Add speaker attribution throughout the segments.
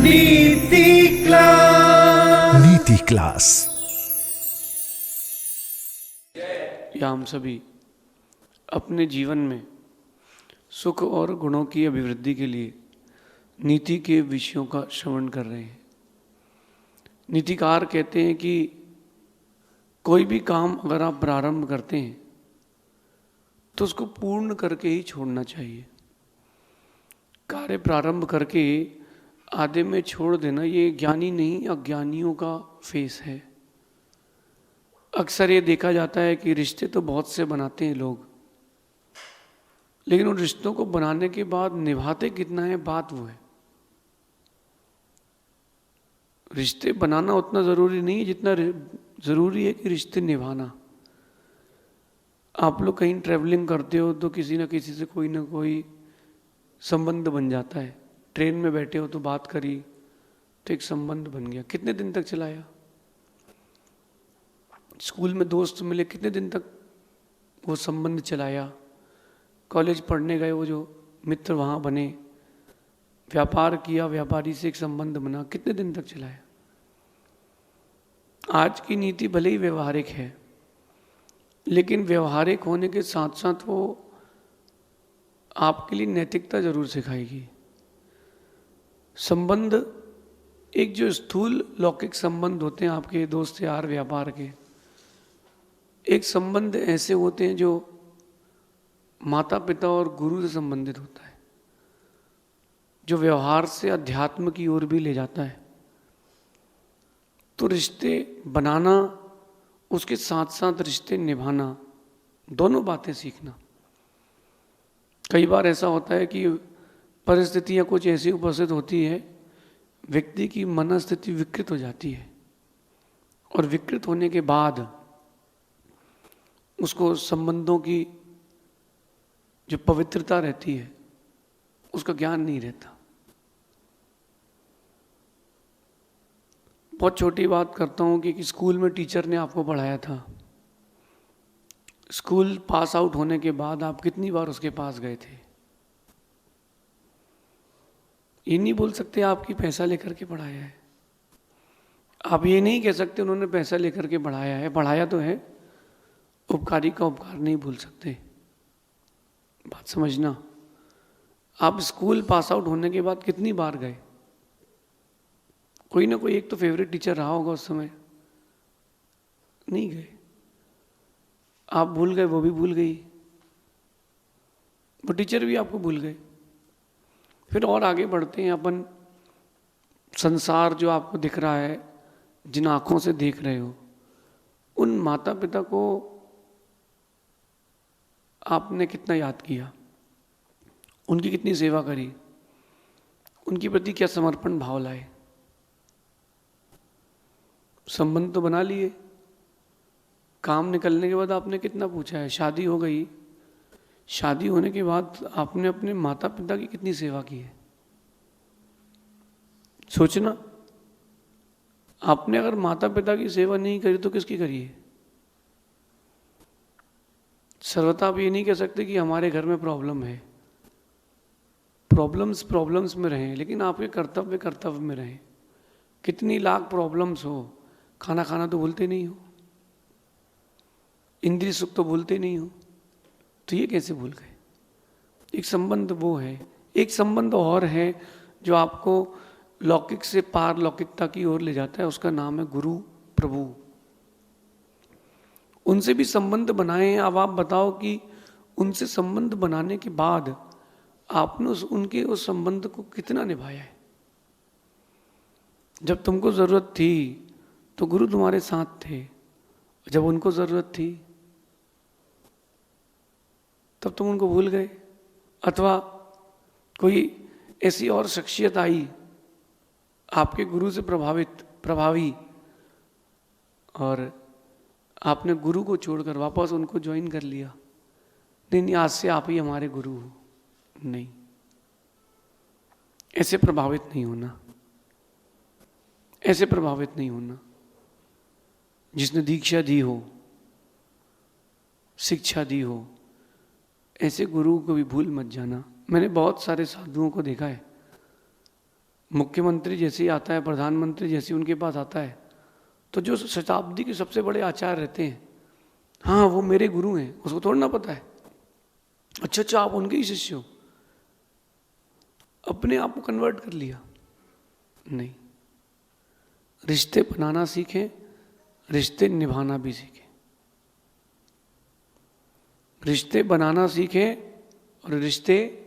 Speaker 1: नीति क्लास।
Speaker 2: नीति क्लास।
Speaker 3: या हम सभी अपने जीवन में सुख और गुणों की अभिवृद्धि के लिए नीति के विषयों का श्रवण कर रहे हैं। नीतिकार कहते हैं कि कोई भी काम अगर आप प्रारंभ करते हैं तो उसको पूर्ण करके ही छोड़ना चाहिए। कार्य प्रारंभ करके आधे में छोड़ देना ये ज्ञानी नहीं अज्ञानियों का फेस है। अक्सर ये देखा जाता है कि रिश्ते तो बहुत से बनाते हैं लोग, लेकिन उन रिश्तों को बनाने के बाद निभाते कितना है बात वो है। रिश्ते बनाना उतना ज़रूरी नहीं है जितना ज़रूरी है कि रिश्ते निभाना। आप लोग कहीं ट्रैवलिंग करते हो तो किसी न किसी से कोई ना कोई संबंध बन जाता है। ट्रेन में बैठे हो तो बात करी तो एक संबंध बन गया। कितने दिन तक चलाया? स्कूल में दोस्त मिले, कितने दिन तक वो संबंध चलाया? कॉलेज पढ़ने गए, वो जो मित्र वहाँ बने, व्यापार किया, व्यापारी से एक संबंध बना, कितने दिन तक चलाया? आज की नीति भले ही व्यवहारिक है, लेकिन व्यवहारिक होने के साथ साथ वो आपके लिए नैतिकता जरूर सिखाएगी। संबंध एक जो स्थूल लौकिक संबंध होते हैं आपके दोस्त यार व्यापार के, एक संबंध ऐसे होते हैं जो माता पिता और गुरु से संबंधित होता है, जो व्यवहार से अध्यात्म की ओर भी ले जाता है। तो रिश्ते बनाना, उसके साथ साथ रिश्ते निभाना, दोनों बातें सीखना। कई बार ऐसा होता है कि परिस्थितियां कुछ ऐसी उपस्थित होती है, व्यक्ति की मनस्थिति विकृत हो जाती है, और विकृत होने के बाद उसको संबंधों की जो पवित्रता रहती है उसका ज्ञान नहीं रहता। बहुत छोटी बात करता हूँ कि स्कूल में टीचर ने आपको पढ़ाया था, स्कूल पास आउट होने के बाद आप कितनी बार उसके पास गए थे? ये नहीं बोल सकते आपकी पैसा लेकर के पढ़ाया है। आप ये नहीं कह सकते उन्होंने पैसा लेकर के पढ़ाया है। पढ़ाया तो है, उपकारी का उपकार नहीं भूल सकते। बात समझना। आप स्कूल पास आउट होने के बाद कितनी बार गए? कोई ना कोई एक तो फेवरेट टीचर रहा होगा उस समय। नहीं गए, आप भूल गए, वो भी भूल गई, वो टीचर भी आपको भूल गए। फिर और आगे बढ़ते हैं अपन। संसार जो आपको दिख रहा है, जिन आंखों से देख रहे हो, उन माता पिता को आपने कितना याद किया, उनकी कितनी सेवा करी, उनके प्रति क्या समर्पण भाव लाए? संबंध तो बना लिए, काम निकलने के बाद आपने कितना पूछा है? शादी हो गई, शादी होने के बाद आपने अपने माता पिता की कितनी सेवा की है? सोचना। आपने अगर माता पिता की सेवा नहीं करी तो किसकी करी है? सर्वथा आप ये नहीं कह सकते कि हमारे घर में प्रॉब्लम है। प्रॉब्लम्स में रहें, लेकिन आपके कर्तव्य में रहें। कितनी लाख प्रॉब्लम्स हो, खाना खाना तो भूलते नहीं हो, इंद्रिय सुख तो भूलते नहीं हो, तो ये कैसे भूल गए? एक संबंध वो है। एक संबंध और है जो आपको लौकिक से पारलौकिकता की ओर ले जाता है, उसका नाम है गुरु प्रभु। उनसे भी संबंध बनाए हैं। अब आप बताओ कि उनसे संबंध बनाने के बाद आपने उनके उस संबंध को कितना निभाया है? जब तुमको जरूरत थी तो गुरु तुम्हारे साथ थे, जब उनको जरूरत थी तब तुम उनको भूल गए। अथवा कोई ऐसी और शख्सियत आई आपके गुरु से प्रभावी, और आपने गुरु को छोड़कर वापस उनको ज्वाइन कर लिया। नहीं, आज से आप ही हमारे गुरु हो। नहीं, ऐसे प्रभावित नहीं होना, ऐसे प्रभावित नहीं होना। जिसने दीक्षा दी हो, शिक्षा दी हो, ऐसे गुरु को भी भूल मत जाना। मैंने बहुत सारे साधुओं को देखा है, मुख्यमंत्री जैसे ही आता है, प्रधानमंत्री जैसे ही उनके पास आता है, तो जो शताब्दी के सबसे बड़े आचार्य रहते हैं, हाँ वो मेरे गुरु हैं, उसको थोड़ा ना पता है। अच्छा अच्छा, आप उनके ही शिष्य हो, अपने आप को कन्वर्ट कर लिया। नहीं, रिश्ते बनाना सीखें, रिश्ते निभाना भी सीखें। रिश्ते बनाना सीखें और रिश्ते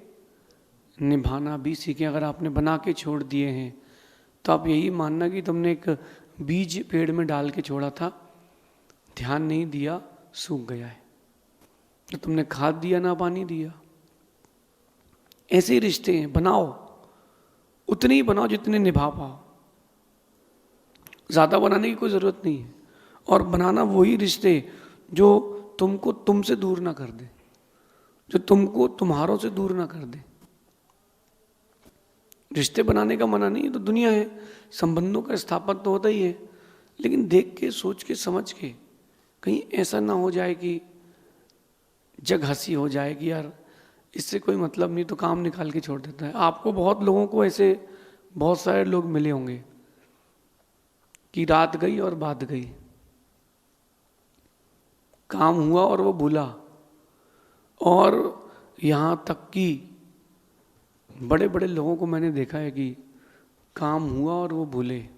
Speaker 3: निभाना भी सीखें। अगर आपने बना के छोड़ दिए हैं तो आप यही मानना कि तुमने एक बीज पेड़ में डाल के छोड़ा था, ध्यान नहीं दिया, सूख गया है। तो तुमने खाद दिया ना पानी दिया। ऐसे ही रिश्ते हैं, बनाओ, उतने ही बनाओ जितने निभा पाओ, ज़्यादा बनाने की कोई ज़रूरत नहीं है। और बनाना वही रिश्ते जो तुमको तुमसे दूर ना कर दे, जो तुमको तुम्हारों से दूर ना कर दे। रिश्ते बनाने का मना नहीं है, तो दुनिया है, संबंधों का स्थापन तो होता ही है, लेकिन देख के, सोच के, समझ के, कहीं ऐसा ना हो जाए कि जग हंसी हो जाए कि यार इससे कोई मतलब नहीं, तो काम निकाल के छोड़ देता है। आपको बहुत लोगों को ऐसे, बहुत सारे लोग मिले होंगे कि रात गई और बात गई, काम हुआ और वो भूला। और यहाँ तक कि बड़े बड़े लोगों को मैंने देखा है कि काम हुआ और वो भूल गए।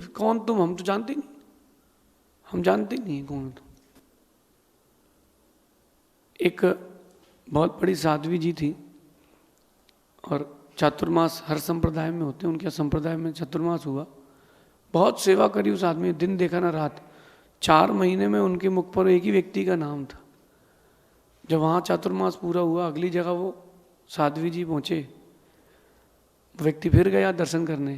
Speaker 3: कौन तुम? हम तो जानते नहीं, हम जानते नहीं कौन हो तुम। एक बहुत बड़ी साध्वी जी थी, और चातुर्मास हर संप्रदाय में होते हैं, उनके संप्रदाय में चातुर्मास हुआ। बहुत सेवा करी उस आदमी ने, दिन देखा ना रात। 4 महीने में उनके मुख पर एक ही व्यक्ति का नाम था। जब वहाँ चातुर्मास पूरा हुआ, अगली जगह वो साध्वी जी पहुँचे, व्यक्ति फिर गया दर्शन करने।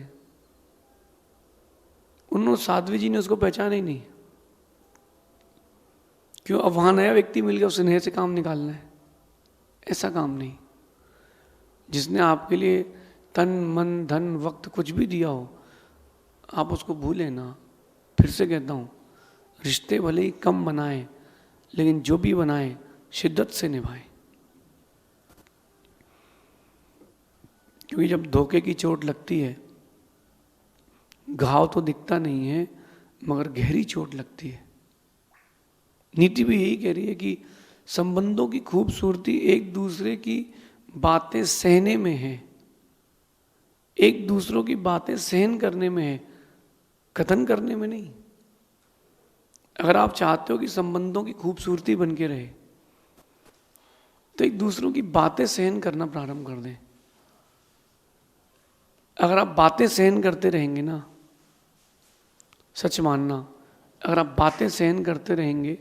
Speaker 3: उन्होंने, साध्वी जी ने उसको पहचाना ही नहीं। क्यों? अब वहाँ नया व्यक्ति मिल गया, उसे स्नेह से काम निकालना है। ऐसा काम नहीं। जिसने आपके लिए तन मन धन वक्त कुछ भी दिया हो, आप उसको भूलें ना। फिर से कहता हूँ, रिश्ते भले ही कम बनाएं, लेकिन जो भी बनाएं शिद्दत से निभाएं। क्योंकि जब धोखे की चोट लगती है, घाव तो दिखता नहीं है, मगर गहरी चोट लगती है। नीति भी यही कह रही है कि संबंधों की खूबसूरती एक दूसरे की बातें सहने में है, एक दूसरों की बातें सहन करने में है, कथन करने में नहीं। अगर आप चाहते हो कि संबंधों की खूबसूरती बन के रहे, तो एक दूसरों की बातें सहन करना प्रारंभ कर दें। अगर आप बातें सहन करते रहेंगे ना, सच मानना, अगर आप बातें सहन करते रहेंगे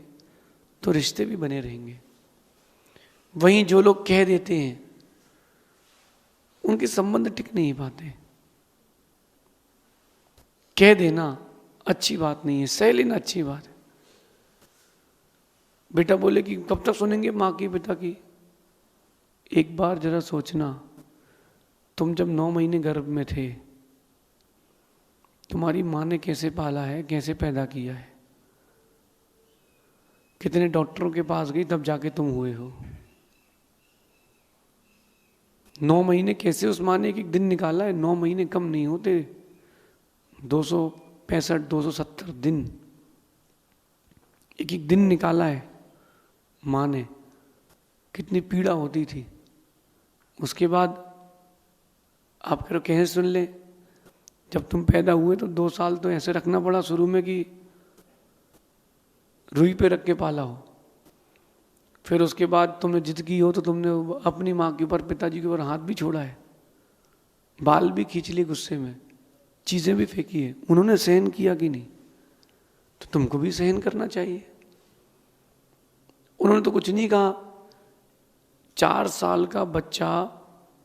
Speaker 3: तो रिश्ते भी बने रहेंगे। वहीं जो लोग कह देते हैं, उनके संबंध टिक नहीं पाते। कह देना अच्छी बात नहीं है, सह लेना अच्छी बात है। बेटा बोले कि कब तक सुनेंगे माँ की, पिता की? एक बार जरा सोचना, तुम जब 9 महीने गर्भ में थे, तुम्हारी माँ ने कैसे पाला है, कैसे पैदा किया है, कितने डॉक्टरों के पास गई तब जाके तुम हुए हो। 9 महीने कैसे उस माँ ने एक दिन निकाला है। 9 महीने कम नहीं होते, 265 270 दिन, एक एक दिन निकाला है माँ ने। कितनी पीड़ा होती थी। उसके बाद आप कहें सुन ले, जब तुम पैदा हुए तो 2 साल तो ऐसे रखना पड़ा शुरू में कि रुई पे रख के पाला हो। फिर उसके बाद तुमने जिद की हो तो तुमने अपनी माँ के ऊपर, पिताजी के ऊपर हाथ भी छोड़ा है, बाल भी खींच लिए गुस्से में, चीज़ें भी फेंकी है। उन्होंने सहन किया कि नहीं? तो तुमको भी सहन करना चाहिए। उन्होंने तो कुछ नहीं कहा। 4 साल का बच्चा,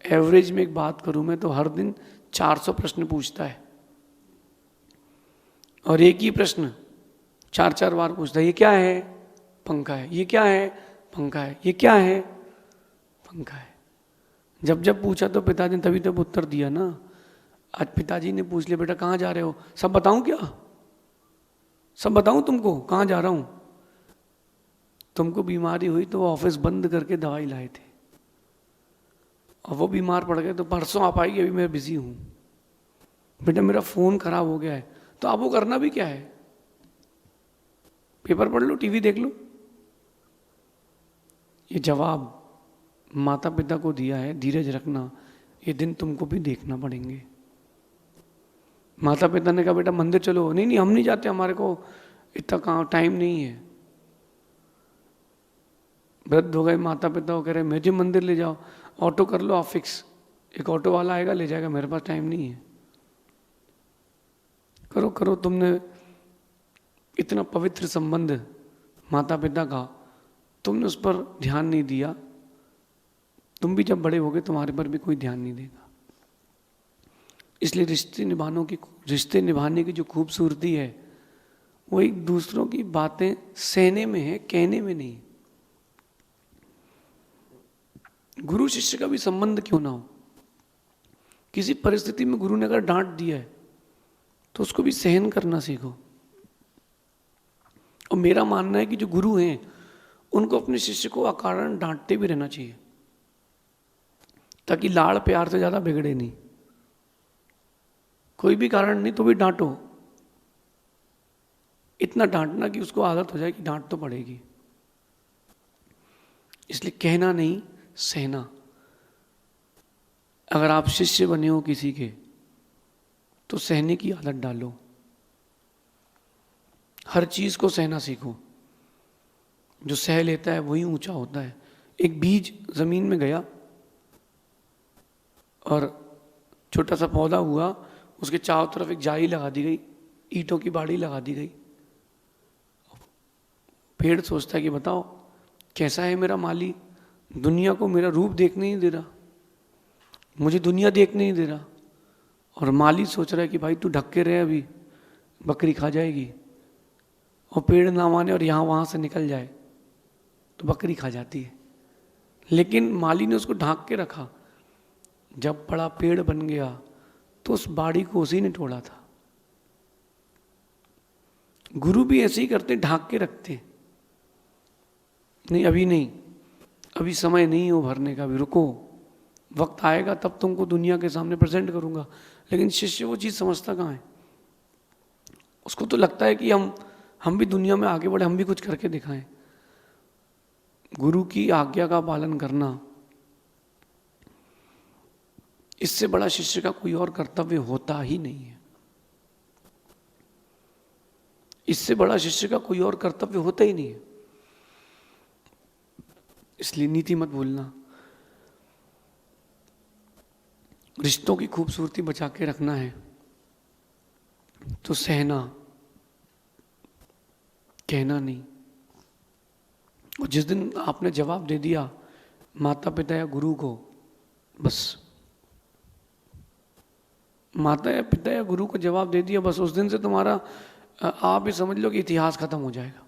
Speaker 3: एवरेज में एक बात करूं मैं तो, हर दिन 400 प्रश्न पूछता है, और एक ही प्रश्न 4-4 बार पूछता है। ये क्या है? पंखा है। ये क्या है? पंखा है। ये क्या है? पंखा है। जब जब पूछा तो पिताजी ने तभी तब उत्तर दिया ना। आज पिताजी ने पूछ लिया, बेटा कहाँ जा रहे हो? सब बताऊं क्या? सब बताऊं तुमको कहाँ जा रहा हूं? तुमको बीमारी हुई तो ऑफिस बंद करके दवाई लाए थे, और वो बीमार पड़ गए तो परसों आप आएगी, अभी मैं बिजी हूँ, बेटा मेरा फ़ोन खराब हो गया है। तो आपको करना भी क्या है, पेपर पढ़ लो, टीवी देख लो। ये जवाब माता पिता को दिया है, धीरज रखना, ये दिन तुमको भी देखना पड़ेंगे। माता पिता ने कहा बेटा मंदिर चलो, नहीं नहीं हम नहीं जाते, हमारे को इतना कहाँ टाइम नहीं है। वृद्ध हो गए माता पिता, वो कह रहे मुझे मंदिर ले जाओ, ऑटो कर लो आप फिक्स, एक ऑटो वाला आएगा ले जाएगा, मेरे पास टाइम नहीं है। करो करो, तुमने इतना पवित्र संबंध माता पिता का, तुमने उस पर ध्यान नहीं दिया, तुम भी जब बड़े होगे तुम्हारे पर भी कोई ध्यान नहीं देगा। इसलिए रिश्ते निभाने की जो खूबसूरती है वो एक दूसरों की बातें सहने में है, कहने में नहीं। गुरु शिष्य का भी संबंध क्यों ना हो, किसी परिस्थिति में गुरु ने अगर डांट दिया है तो उसको भी सहन करना सीखो। और मेरा मानना है कि जो गुरु हैं उनको अपने शिष्य को अकारण डांटते भी रहना चाहिए, ताकि लाड़ प्यार से ज्यादा बिगड़े नहीं। कोई भी कारण नहीं तो भी डांटो, इतना डांटना कि उसको आदत हो जाए कि डांट तो पड़ेगी। इसलिए कहना नहीं, सहना। अगर आप शिष्य बने हो किसी के तो सहने की आदत डालो, हर चीज को सहना सीखो। जो सह लेता है वही ऊंचा होता है। एक बीज जमीन में गया और छोटा सा पौधा हुआ, उसके चारों तरफ एक जाली लगा दी गई, ईंटों की बाड़ी लगा दी गई। पेड़ सोचता है कि बताओ कैसा है मेरा माली, दुनिया को मेरा रूप देखने नहीं दे रहा, मुझे दुनिया देखने नहीं दे रहा। और माली सोच रहा है कि भाई तू ढक के रहे, अभी बकरी खा जाएगी। और पेड़ ना माने और यहाँ वहाँ से निकल जाए तो बकरी खा जाती है। लेकिन माली ने उसको ढांक के रखा। जब बड़ा पेड़ बन गया तो उस बाड़ी को उसी ने तोड़ा था। गुरु भी ऐसे ही करते, ढांक के रखते, नहीं अभी नहीं, अभी समय नहीं हो भरने का, भी रुको, वक्त आएगा तब तुमको दुनिया के सामने प्रेजेंट करूंगा। लेकिन शिष्य वो चीज समझता कहाँ है, उसको तो लगता है कि हम भी दुनिया में आगे बढ़े, हम भी कुछ करके दिखाएं। गुरु की आज्ञा का पालन करना, इससे बड़ा शिष्य का कोई और कर्तव्य होता ही नहीं है। इससे बड़ा शिष्य का कोई और कर्तव्य होता ही नहीं है। इसलिए नीति मत भूलना, रिश्तों की खूबसूरती बचा के रखना है तो सहना, कहना नहीं। और जिस दिन आपने जवाब दे दिया माता पिता या गुरु को, बस माता या पिता या गुरु को जवाब दे दिया, बस उस दिन से तुम्हारा आप ही समझ लो कि इतिहास खत्म हो जाएगा,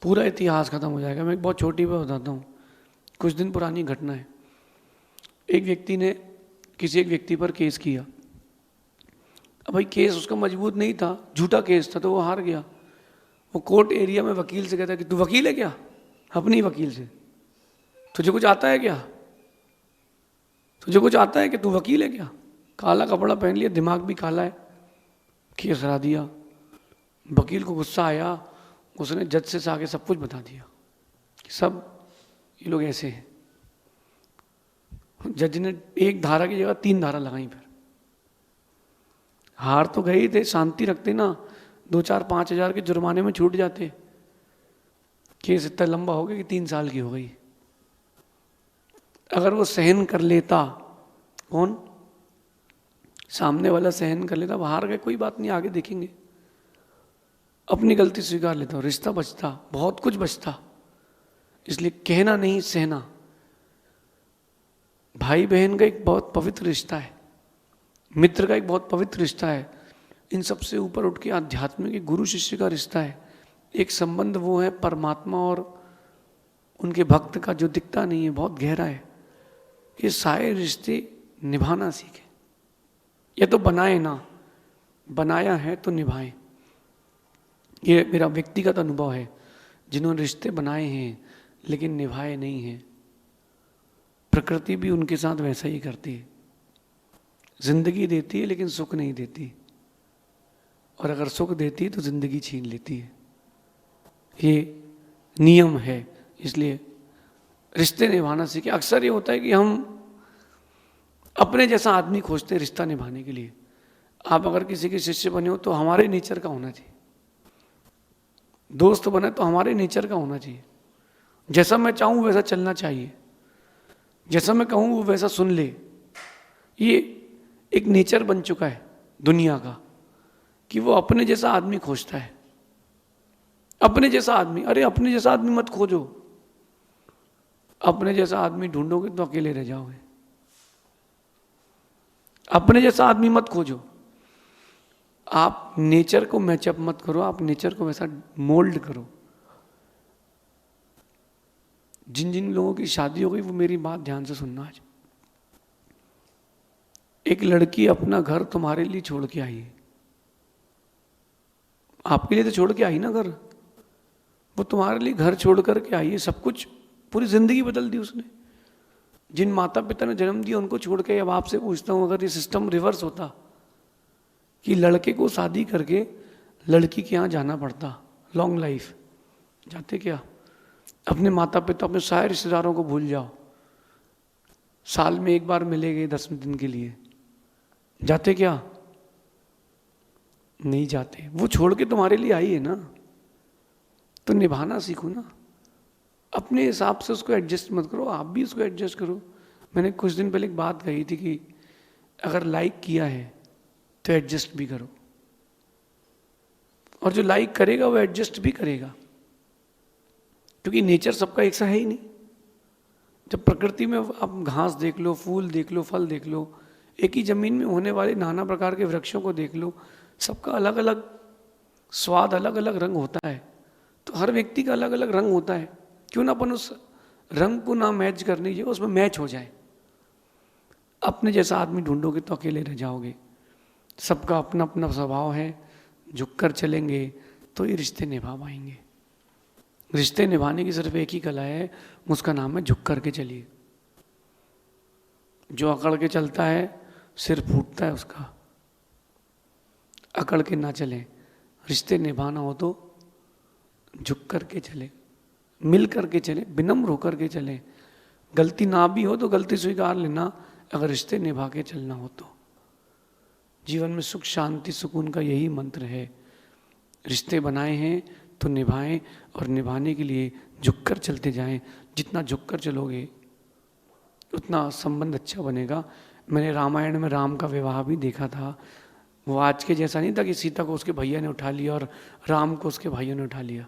Speaker 3: पूरा इतिहास खत्म हो जाएगा। मैं एक बहुत छोटी बात बताता हूँ, कुछ दिन पुरानी घटना है। एक व्यक्ति ने किसी एक व्यक्ति पर केस किया। अब भाई केस उसका मजबूत नहीं था, झूठा केस था, तो वो हार गया। वो कोर्ट एरिया में वकील से कहता है कि तू वकील है क्या, अपनी वकील से, तुझे कुछ आता है क्या, तुझे कुछ आता है कि तू वकील है क्या। काला कपड़ा पहन लिया, दिमाग भी काला है, केस हरा दिया। वकील को गुस्सा आया, उसने जज से आके सब कुछ बता दिया कि सब ये लोग ऐसे हैं। जज ने एक धारा की जगह 3 धारा लगाई। फिर हार तो गए ही थे, शांति रखते ना, 2-4-5 हजार के जुर्माने में छूट जाते। केस इतना लंबा हो गया कि 3 साल की हो गई। अगर वो सहन कर लेता, कौन, सामने वाला सहन कर लेता, वो हार गए, कोई बात नहीं, आगे देखेंगे, अपनी गलती स्वीकार लेता, रिश्ता बचता, बहुत कुछ बचता। इसलिए कहना नहीं, सहना। भाई बहन का एक बहुत पवित्र रिश्ता है, मित्र का एक बहुत पवित्र रिश्ता है। इन सबसे ऊपर उठ के आध्यात्मिक एक गुरु शिष्य का रिश्ता है। एक संबंध वो है परमात्मा और उनके भक्त का, जो दिखता नहीं है, बहुत गहरा है। ये सारे रिश्ते निभाना सीखे, ये तो बनाए ना, बनाया है तो निभाएं। ये मेरा व्यक्तिगत अनुभव है। जिन्होंने रिश्ते बनाए हैं लेकिन निभाए नहीं हैं, प्रकृति भी उनके साथ वैसा ही करती है, जिंदगी देती है लेकिन सुख नहीं देती, और अगर सुख देती है तो जिंदगी छीन लेती है। ये नियम है। इसलिए रिश्ते निभाना सीखे। अक्सर ये होता है कि हम अपने जैसा आदमी खोजते हैं रिश्ता निभाने के लिए। आप अगर किसी के शिष्य बने हो तो हमारे नेचर का होना चाहिए, दोस्त बने तो हमारे नेचर का होना चाहिए। जैसा मैं चाहूँ वैसा चलना चाहिए, जैसा मैं कहूँ वो वैसा सुन ले। ये एक नेचर बन चुका है दुनिया का कि वो अपने जैसा आदमी खोजता है। अपने जैसा आदमी, अरे अपने जैसा आदमी मत खोजो। अपने जैसा आदमी ढूंढोगे तो अकेले रह जाओगे। अपने जैसा आदमी मत खोजो। आप नेचर को मैचअप मत करो, आप नेचर को वैसा मोल्ड करो। जिन जिन लोगों की शादी हो गई वो मेरी बात ध्यान से सुनना। आज एक लड़की अपना घर तुम्हारे लिए छोड़ के आई है, आपके लिए तो छोड़ के आई ना घर, वो तुम्हारे लिए घर छोड़ करके आई है। सब कुछ, पूरी जिंदगी बदल दी उसने। जिन माता पिता ने जन्म दिया उनको छोड़ के, अब आपसे पूछता हूं अगर ये सिस्टम रिवर्स होता कि लड़के को शादी करके लड़की के यहाँ जाना पड़ता, लॉन्ग लाइफ, जाते क्या? अपने माता पिता, अपने सारे रिश्तेदारों को भूल जाओ, साल में एक बार मिलेंगे 10 दिन के लिए, जाते क्या? नहीं जाते। वो छोड़ के तुम्हारे लिए आई है ना, तो निभाना सीखो ना। अपने हिसाब से उसको एडजस्ट मत करो, आप भी उसको एडजस्ट करो। मैंने कुछ दिन पहले एक बात कही थी कि अगर लाइक किया है तो एडजस्ट भी करो, और जो लाइक करेगा वो एडजस्ट भी करेगा, क्योंकि नेचर सबका एक सा है ही नहीं। जब प्रकृति में आप घास देख लो, फूल देख लो, फल देख लो, एक ही जमीन में होने वाले नाना प्रकार के वृक्षों को देख लो, सबका अलग अलग स्वाद, अलग अलग रंग होता है। तो हर व्यक्ति का अलग अलग रंग होता है, क्यों ना अपन उस रंग को ना मैच करनी चाहिए, उसमें मैच हो जाए। अपने जैसा आदमी ढूंढोगे तो अकेले रह जाओगे। सबका अपना अपना स्वभाव है, झुककर चलेंगे तो ये रिश्ते निभा पाएंगे। रिश्ते निभाने की सिर्फ एक ही कला है, उसका नाम है झुक कर के चलिए। जो अकड़ के चलता है सिर फूटता है उसका। अकड़ के ना चले, रिश्ते निभाना हो तो झुक कर के चले, मिल कर के चले, विनम्र होकर के चले। गलती ना भी हो तो गलती स्वीकार लेना, अगर रिश्ते निभा के चलना हो तो। जीवन में सुख, शांति, सुकून का यही मंत्र है। रिश्ते बनाए हैं तो निभाएं, और निभाने के लिए झुककर चलते जाएं। जितना झुककर चलोगे उतना संबंध अच्छा बनेगा। मैंने रामायण में राम का विवाह भी देखा था। वो आज के जैसा नहीं था कि सीता को उसके भैया ने उठा लिया और राम को उसके भाइयों ने उठा लिया।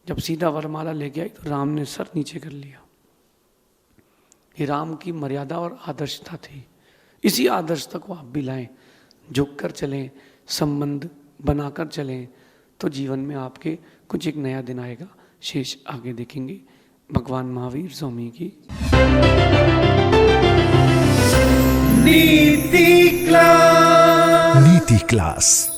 Speaker 3: जब सीता वरमाला लेके आई तो राम ने सर नीचे कर लिया। ये राम की मर्यादा और आदर्शता थी। इसी आदर्शता को आप भी लाएं, झुककर चलें, संबंध बनाकर चलें, तो जीवन में आपके कुछ एक नया दिन आएगा। शेष आगे देखेंगे। भगवान महावीर स्वामी की
Speaker 1: नीति क्लास।
Speaker 2: नीति क्लास।